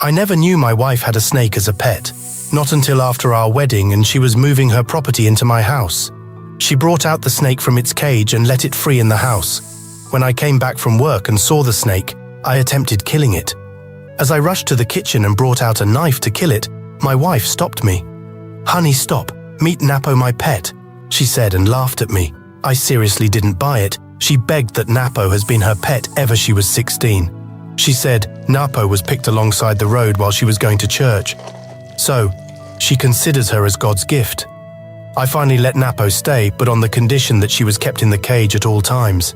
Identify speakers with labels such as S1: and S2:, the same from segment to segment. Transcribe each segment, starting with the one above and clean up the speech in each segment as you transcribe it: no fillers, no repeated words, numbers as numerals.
S1: I never knew my wife had a snake as a pet, not until after our wedding and she was moving her property into my house. She brought out the snake from its cage and let it free in the house. When I came back from work and saw the snake, I attempted killing it. As I rushed to the kitchen and brought out a knife to kill it, my wife stopped me. "Honey, stop. Meet Napo, my pet," she said and laughed at me. I seriously didn't buy it. She begged that Napo has been her pet ever she was 16. She said Napo was picked alongside the road while she was going to church. So, she considers her as God's gift. I finally let Napo stay, but on the condition that she was kept in the cage at all times.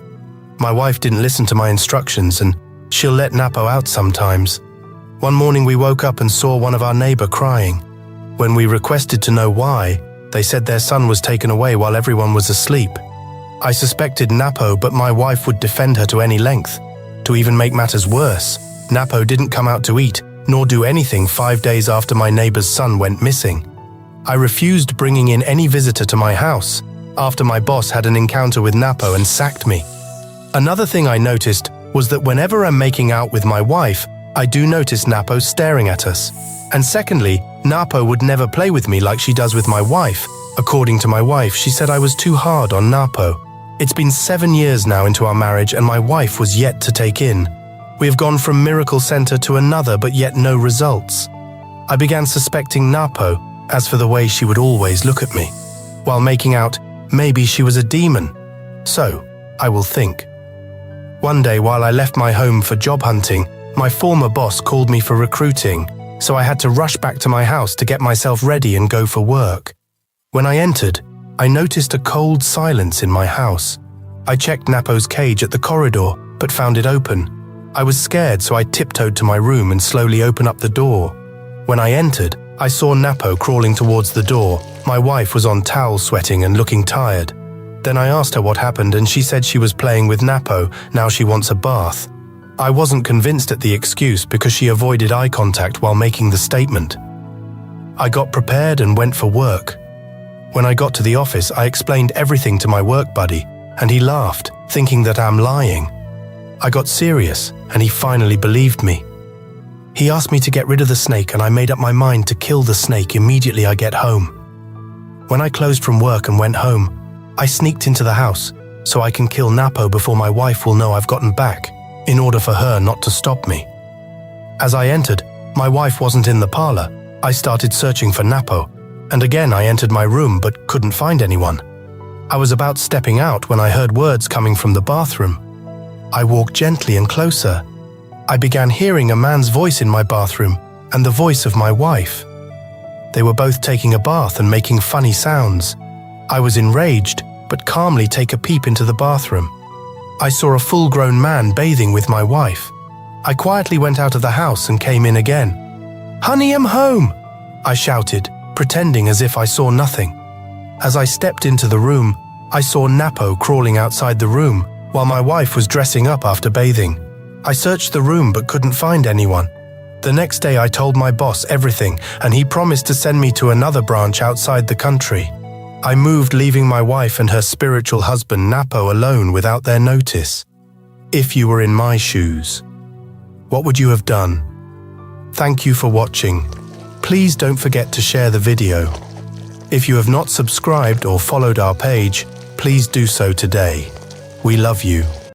S1: My wife didn't listen to my instructions and she'll let Napo out sometimes. One morning we woke up and saw one of our neighbor crying. When we requested to know why, they said their son was taken away while everyone was asleep. I suspected Napo, but my wife would defend her to any length. To even make matters worse, Napo didn't come out to eat, nor do anything 5 days after my neighbor's son went missing. I refused bringing in any visitor to my house after my boss had an encounter with Napo and sacked me. Another thing I noticed was that whenever I'm making out with my wife, I do notice Napo staring at us. And secondly, Napo would never play with me like she does with my wife. According to my wife, she said I was too hard on Napo. It's been 7 years now into our marriage and my wife was yet to take in. We have gone from miracle center to another, but yet no results. I began suspecting Napo. As for the way she would always look at me while making out, maybe she was a demon. So, I will think. One day while I left my home for job hunting, my former boss called me for recruiting, so I had to rush back to my house to get myself ready and go for work. When I entered, I noticed a cold silence in my house. I checked Napo's cage at the corridor, but found it open. I was scared, so I tiptoed to my room and slowly opened up the door. When I entered, I saw Napo crawling towards the door. My wife was on towel sweating and looking tired. Then I asked her what happened and she said she was playing with Napo, now she wants a bath. I wasn't convinced at the excuse because she avoided eye contact while making the statement. I got prepared and went for work. When I got to the office, I explained everything to my work buddy, and he laughed, thinking that I'm lying. I got serious, and he finally believed me. He asked me to get rid of the snake, and I made up my mind to kill the snake immediately I get home. When I closed from work and went home, I sneaked into the house so I can kill Napo before my wife will know I've gotten back, in order for her not to stop me. As I entered, my wife wasn't in the parlor. I started searching for Napo, and again I entered my room but couldn't find anyone. I was about stepping out when I heard words coming from the bathroom. I walked gently and closer. I began hearing a man's voice in my bathroom and the voice of my wife. They were both taking a bath and making funny sounds. I was enraged, but calmly take a peep into the bathroom. I saw a full-grown man bathing with my wife. I quietly went out of the house and came in again. "Honey, I'm home!" I shouted, pretending as if I saw nothing. As I stepped into the room, I saw Napo crawling outside the room while my wife was dressing up after bathing. I searched the room but couldn't find anyone. The next day I told my boss everything and he promised to send me to another branch outside the country. I moved, leaving my wife and her spiritual husband Napo alone without their notice. If you were in my shoes, what would you have done? Thank you for watching. Please don't forget to share the video. If you have not subscribed or followed our page, please do so today. We love you.